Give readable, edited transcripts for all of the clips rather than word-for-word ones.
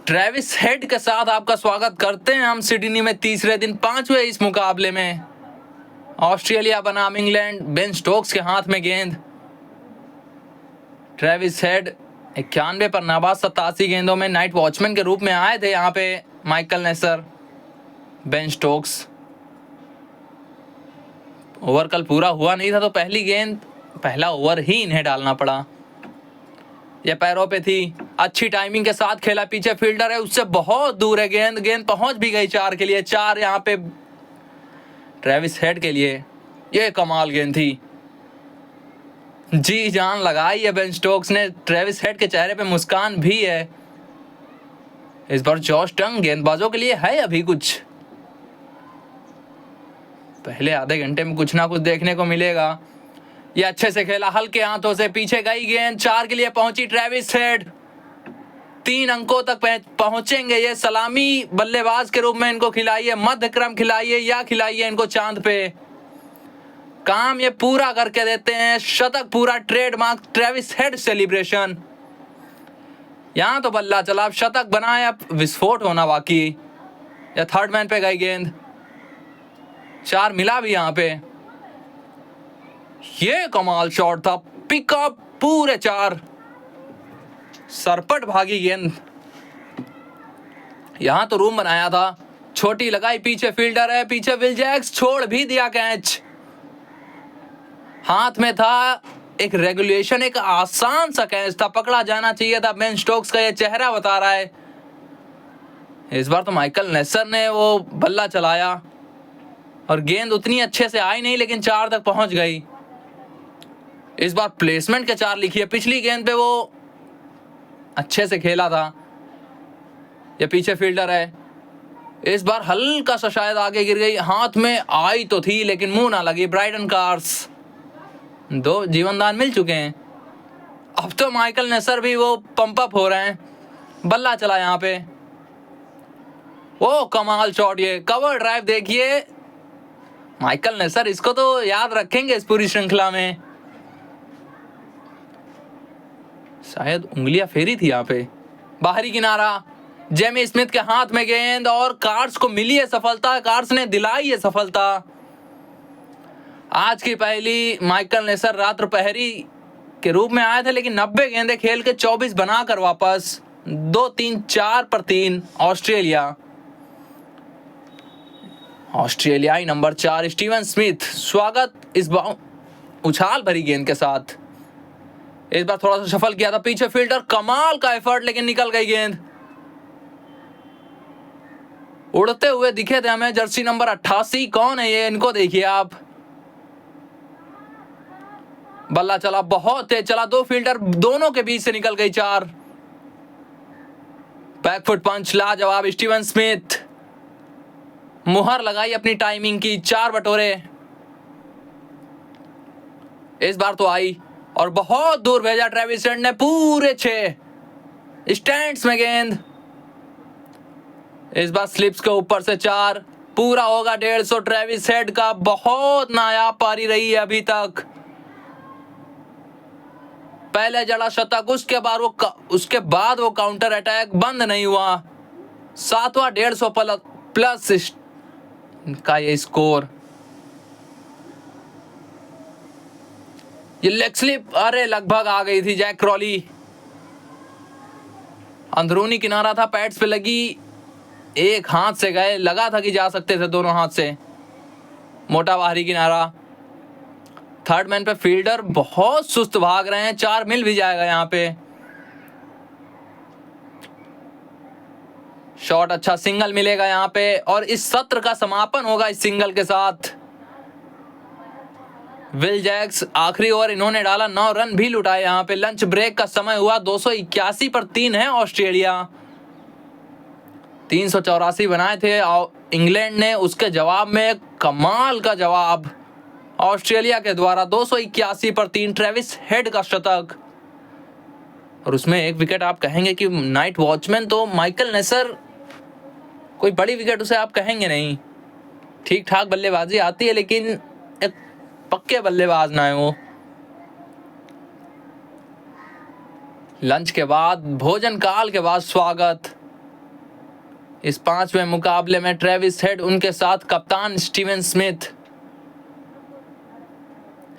Travis head के साथ आपका स्वागत करते हैं हम सिडनी में तीसरे दिन 5वें इस मुकाबले में। ऑस्ट्रेलिया बनाम इंग्लैंड, बेन स्टोक्स के हाथ में गेंद। ट्रेविस हेड 91 पर नाबाद 87 गेंदों में नाइट वॉचमैन के रूप में आए थे यहाँ पे Michael Neser. Ben Stokes over कल पूरा हुआ नहीं था तो पहला ओवर ही इन्हें डालना पड़ा। ये पैरों पे थी, अच्छी टाइमिंग के साथ खेला, पीछे फील्डर है उससे बहुत दूर है गेंद पहुंच भी गई 4 के लिए। 4 यहाँ पे ट्रेविस हेड के लिए। ये कमाल गेंद थी, जी जान लगाई है बेन स्टोक्स ने। ट्रेविस हेड के चेहरे पे मुस्कान भी है। इस बार जॉश टंग गेंदबाजों के लिए है अभी कुछ, पहले आधे घंटे में कुछ ना कुछ देखने को मिलेगा। ये अच्छे से खेला, हल्के हाथों से पीछे गई गेंद, 4 के लिए पहुंची ट्रेविस हेड। 3 अंकों तक पहुंचेंगे। ये सलामी बल्लेबाज के रूप में इनको खिलाइए, मध्य क्रम खिलाइए या खिलाइए इनको चांद पे। काम ये पूरा करके देते हैं, शतक पूरा, ट्रेडमार्क ट्रेविस हेड सेलिब्रेशन। यहां तो बल्ला चला, अब शतक बनाए, अब विस्फोट होना बाकी। या थर्ड मैन पे गई गेंद, 4 मिला भी यहां पे। ये कमाल शॉट था, पिकअप पूरे 4, सरपट भागी गेंद। यहां तो रूम बनाया था, छोटी लगाई, पीछे फील्डर है, पीछे विल जैक्स, छोड़ भी दिया कैच। हाथ में था एक रेगुलेशन, एक आसान सा कैच था, पकड़ा जाना चाहिए था। बेन स्टोक्स का ये चेहरा बता रहा है। इस बार तो माइकल नेसर ने वो बल्ला चलाया और गेंद उतनी अच्छे से आई नहीं, लेकिन 4 तक पहुंच गई। इस बार प्लेसमेंट के 4 लिखिए, पिछली गेंद पे वो अच्छे से खेला था। ये पीछे फील्डर है, इस बार हल्का सा शायद आगे गिर गई, हाथ में आई तो थी लेकिन मुंह ना लगी। ब्राइडन कार्स 2 जीवनदान मिल चुके हैं। अब तो माइकल नेसर भी वो पंप अप हो रहे हैं। बल्ला चला यहाँ पे, वो कमाल शॉट, ये कवर ड्राइव देखिए। माइकल नेसर इसको तो याद रखेंगे इस पूरी श्रृंखला में। शायद उंगलियां फेरी थी यहाँ पे। बाहरी किनारा, जेमी स्मिथ के हाथ में गेंद और कार्ड्स को मिली है सफलता, कार्ड्स ने दिलाई है सफलता। आज की पहली माइकल नेसर रात्र प्रहरी के रूप में आए थे, लेकिन 90 गेंदें खेल के 24 बनाकर वापस 2-3-4 पर 3 ऑस्ट्रेलियाई नंबर 4 स्टीवन स्मिथ। स्वागत इस उछाल भरी गेंद के साथ। इस बार थोड़ा सा सफल किया था, पीछे फील्डर, कमाल का एफर्ट, लेकिन निकल गई गेंद। उड़ते हुए दिखे थे हमें जर्सी नंबर 88, कौन है ये, इनको देखिए आप। बल्ला चला, बहुत तेज चला, 2 फील्डर दोनों के बीच से निकल गई 4। बैकफुट पंच लाजवाब, स्टीवन स्मिथ मुहर लगाई अपनी टाइमिंग की, 4 बटोरे। इस बार तो आई और बहुत दूर भेजा ट्रेविस हेड ने, पूरे 6 स्टैंड्स में गेंद। इस बार स्लिप्स के ऊपर से 4, पूरा होगा 150 ट्रेविस हेड का। बहुत नायाब पारी रही है अभी तक। पहले जड़ा शतक, उसके बाद वो काउंटर अटैक बंद नहीं हुआ। 7वां 150 प्लस का ये स्कोर। ये लेग स्लिप, अरे लगभग आ गई थी जैक क्रॉली। अंदरूनी किनारा था, पैड्स पे लगी, एक हाथ से गए, लगा था कि जा सकते थे दोनों हाथ से। मोटा बाहरी किनारा, थर्ड मैन पे फील्डर बहुत सुस्त भाग रहे हैं, 4 मिल भी जाएगा यहाँ पे। शॉट अच्छा, सिंगल मिलेगा यहाँ पे और इस सत्र का समापन होगा इस सिंगल के साथ। विल जैक्स आखिरी ओवर इन्होंने डाला, 9 रन भी लुटाए यहाँ पे। लंच ब्रेक का समय हुआ, 281 पर 3 है ऑस्ट्रेलिया। 384 बनाए थे इंग्लैंड ने, उसके जवाब में कमाल का जवाब ऑस्ट्रेलिया के द्वारा। 281 पर 3 ट्रेविस हेड का शतक, और उसमें एक विकेट। आप कहेंगे कि नाइट वॉचमैन तो माइकल नेसर, कोई बड़ी विकेट उसे आप कहेंगे नहीं, ठीक ठाक बल्लेबाजी आती है, लेकिन एक पक्के बल्लेबाज ना है वो। लंच के बाद, भोजन काल के बाद स्वागत इस 5वें मुकाबले में ट्रेविस हेड, उनके साथ कप्तान स्टीवन स्मिथ।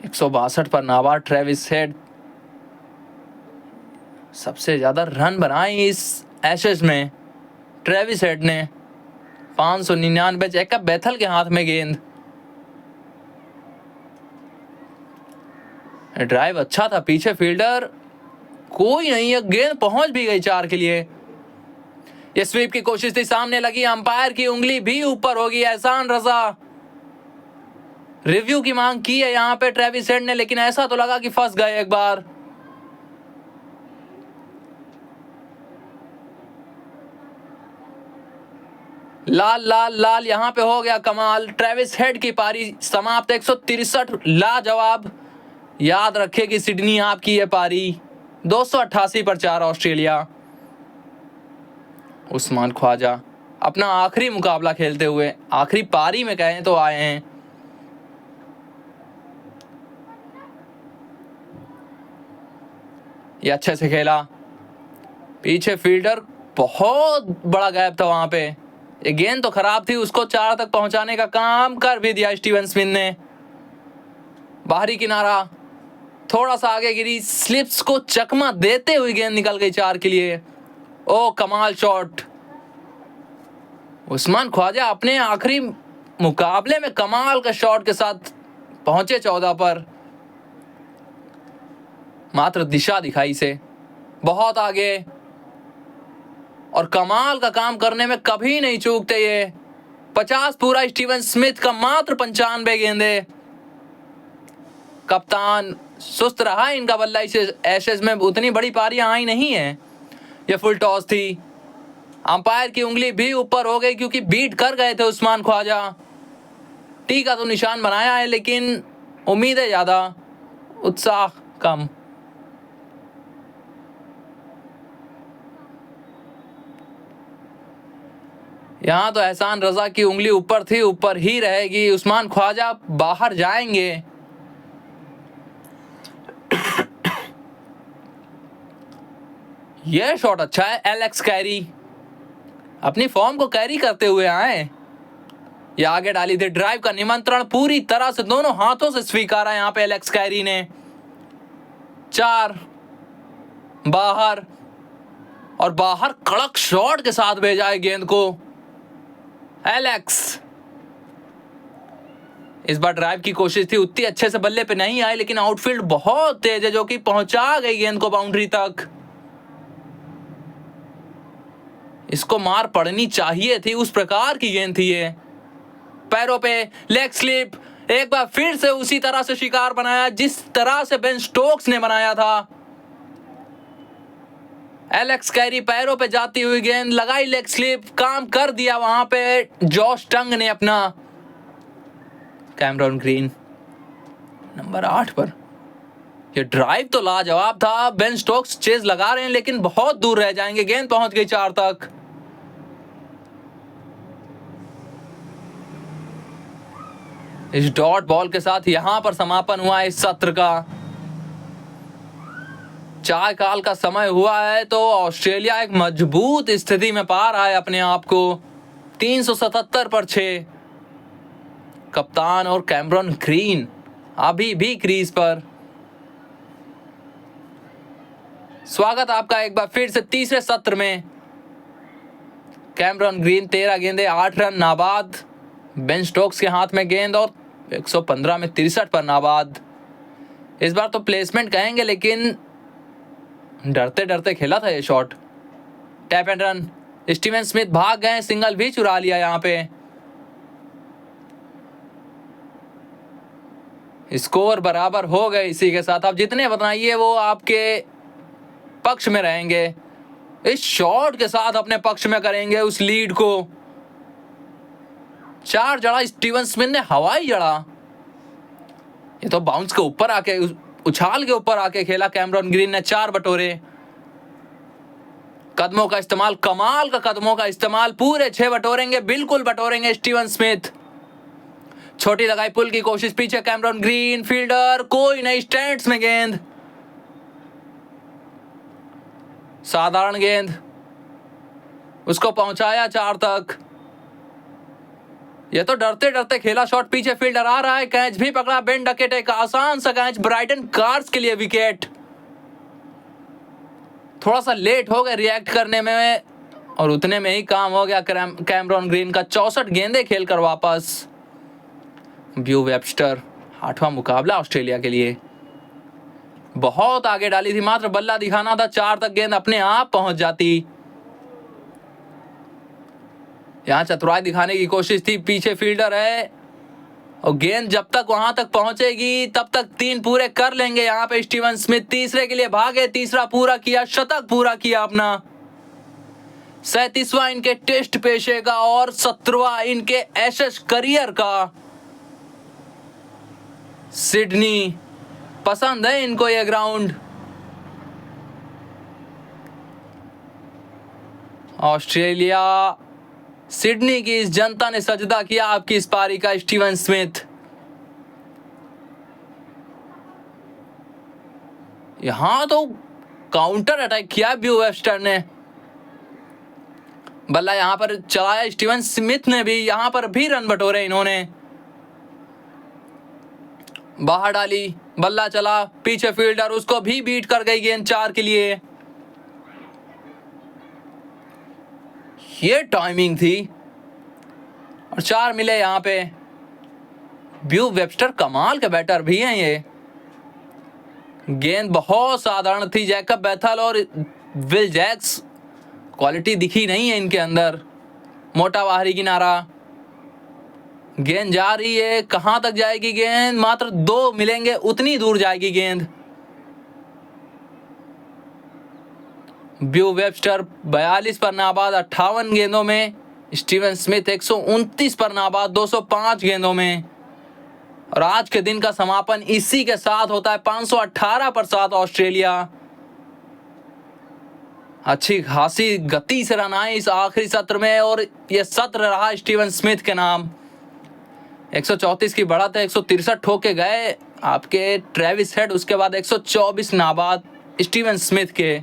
162 पर नाबाद ट्रेविस हेड। सबसे ज्यादा रन बनाए इस एशेज में ट्रेविस हेड ने, 599। जैकब बेथल के हाथ में गेंद। ड्राइव अच्छा था, पीछे फील्डर कोई नहीं है, गेंद पहुंच भी गई 4 के लिए। ये स्वीप की कोशिश थी, सामने लगी, अंपायर की उंगली भी ऊपर होगी। एहसान रजा रिव्यू की मांग की है यहां पे ट्रेविस हेड ने, लेकिन ऐसा तो लगा कि फंस गए एक बार। लाल लाल लाल यहां पे हो गया कमाल। ट्रेविस हेड की पारी समाप्त। 163 लाजवाब। याद रखिए कि सिडनी आपकी ये पारी। 288 पर 4 ऑस्ट्रेलिया। उस्मान ख्वाजा अपना आखिरी मुकाबला खेलते हुए आखिरी पारी में कहें तो आए हैं। ये अच्छे से खेला, पीछे फील्डर बहुत बड़ा गैप था वहां पे। ये गेंद तो खराब थी, उसको 4 तक पहुंचाने का काम कर भी दिया स्टीवन स्मिथ ने। बाहरी किनारा, थोड़ा सा आगे गिरी, स्लिप्स को चकमा देते हुए गेंद निकल गई 4 के लिए। ओ कमाल शॉट। उस्मान ख्वाजा अपने आखिरी मुकाबले में कमाल का शॉट के साथ पहुंचे 14 पर। मात्र दिशा दिखाई से बहुत आगे, और कमाल का काम करने में कभी नहीं चूकते ये। 50 पूरा स्टीवन स्मिथ का, मात्र 95 गेंदे। कप्तान सुस्त रहा इनका बल्ला इस एशेज में, उतनी बड़ी पारियां आई नहीं है। ये फुल टॉस थी, अंपायर की उंगली भी ऊपर हो गई क्योंकि बीट कर गए थे उस्मान ख्वाजा। टी का तो निशान बनाया है, लेकिन उम्मीदें ज्यादा, उत्साह कम। यहां तो एहसान रजा की उंगली ऊपर थी, ऊपर ही रहेगी। उस्मान ख्वाजा बाहर जाएंगे। यह शॉट अच्छा है। एलेक्स कैरी अपनी फॉर्म को कैरी करते हुए आए। ये आगे डाली थी, ड्राइव का निमंत्रण पूरी तरह से दोनों हाथों से स्वीकारा यहां पे एलेक्स कैरी ने। 4 बाहर, और बाहर कड़क शॉट के साथ भेजा है गेंद को एलेक्स। इस बार ड्राइव की कोशिश थी, उतनी अच्छे से बल्ले पे नहीं आई, लेकिन आउटफील्ड बहुत तेज है जो कि पहुंचा गई गेंद को बाउंड्री तक। इसको मार पड़नी चाहिए थी, उस प्रकार की गेंद थी ये। पैरों पे लेग स्लिप, एक बार फिर से उसी तरह से शिकार बनाया जिस तरह से बेन स्टोक्स ने बनाया था। एलेक्स कैरी पैरों पे जाती हुई गेंद, लगाई लेग स्लिप, काम कर दिया वहां पे जॉश टंग ने अपना। कैमरॉन ग्रीन नंबर 8 पर। ये ड्राइव तो लाजवाब था। बेन स्टोक्स चेज लगा रहे हैं, लेकिन बहुत दूर रह जाएंगे। गेंद पहुंच गई 4 तक। इस डॉट बॉल के साथ यहां पर समापन हुआ इस सत्र का। चाय काल का समय हुआ है, तो ऑस्ट्रेलिया एक मजबूत स्थिति में पा रहा है अपने आप को। 377 पर 6। कप्तान और कैमरॉन ग्रीन अभी भी क्रीज पर। स्वागत आपका एक बार फिर से तीसरे सत्र में। कैमरॉन ग्रीन 13 गेंदे 8 रन नाबाद। बेन स्टोक्स के हाथ में गेंद, और 115 में 63 पर नाबाद। इस बार तो प्लेसमेंट कहेंगे, लेकिन डरते डरते खेला था ये shot. Tap and run. Steven Smith भाग गए, सिंगल भी चुरा लिया यहां पे। स्कोर बराबर हो गए इसी के साथ। अब जितने बनाइए वो आपके पक्ष में रहेंगे। इस शॉट के साथ अपने पक्ष में करेंगे उस लीड को। 4 जड़ा स्टीवन स्मिथ ने, हवाई जड़ा। ये तो बाउंस के ऊपर आके, उछाल के ऊपर आके खेला। कैमरॉन ग्रीन ने 4 बटोरे। कदमों का इस्तेमाल, कमाल का कदमों का इस्तेमाल। पूरे 6 बटोरेंगे, बिल्कुल बटोरेंगे स्टीवन स्मिथ। छोटी लगाई पुल की कोशिश, पीछे कैमरॉन ग्रीन, फील्डर कोई नहीं, स्टैंड्स में गेंद। साधारण गेंद। उसको पहुंचाया 4 तक। ये तो डरते डरते खेला शॉट, पीछे फील्डर आ रहा है, कैच भी पकड़ा बेन डकेट, एक आसान सा कैच ब्राइटन कार्स के लिए विकेट। थोड़ा सा लेट हो गए रिएक्ट करने में और उतने में ही काम हो गया कैमरॉन ग्रीन का। 64 गेंदें खेलकर वापस ब्यू वेबस्टर। 8वां मुकाबला ऑस्ट्रेलिया के लिए। बहुत आगे डाली थी, मात्र बल्ला दिखाना था, 4 तक गेंद अपने आप पहुंच जाती। यहां चतुराई दिखाने की कोशिश थी, पीछे फील्डर है और गेंद जब तक वहां तक पहुंचेगी तब तक 3 पूरे कर लेंगे। यहां पे स्टीवन स्मिथ तीसरे के लिए भागे, तीसरा पूरा किया, शतक पूरा किया अपना। 37वां इनके टेस्ट पेशे का और 17वां इनके एशेज करियर का। सिडनी पसंद है इनको ये ग्राउंड। ऑस्ट्रेलिया, सिडनी की इस जनता ने सजदा किया आपकी इस पारी का। स्टीवन स्मिथ यहां तो काउंटर अटैक किया ब्यू वेबस्टर ने। बल्ला यहां पर चलाया स्टीवन स्मिथ ने भी, यहां पर भी रन बटोरे इन्होंने। बाहर डाली, बल्ला चला, पीछे फील्डर, उसको भी बीट कर गई गेंद 4 के लिए। ये टाइमिंग थी और 4 मिले यहां पे। ब्यू वेबस्टर कमाल के बैटर भी हैं ये। गेंद बहुत साधारण थी, जैकब बैथल और विल जैक्स क्वालिटी दिखी नहीं है इनके अंदर। मोटा बाहरी किनारा, गेंद जा रही है, कहां तक जाएगी गेंद? मात्र 2 मिलेंगे, उतनी दूर जाएगी गेंद। ब्यू वेबस्टर 42 पर नाबाद 58 गेंदों में, स्टीवन स्मिथ 129 पर नाबाद 205 गेंदों में। और आज के दिन का समापन इसी के साथ होता है 518 पर 7 ऑस्ट्रेलिया। अच्छी खासी गति से रन आए इस आखिरी सत्र में और यह सत्र रहा स्टीवन स्मिथ के नाम। 134 की बढ़त है, 163 ठोके गए आपके ट्रेविस हेड, उसके बाद 124 नाबाद स्टीवन स्मिथ के।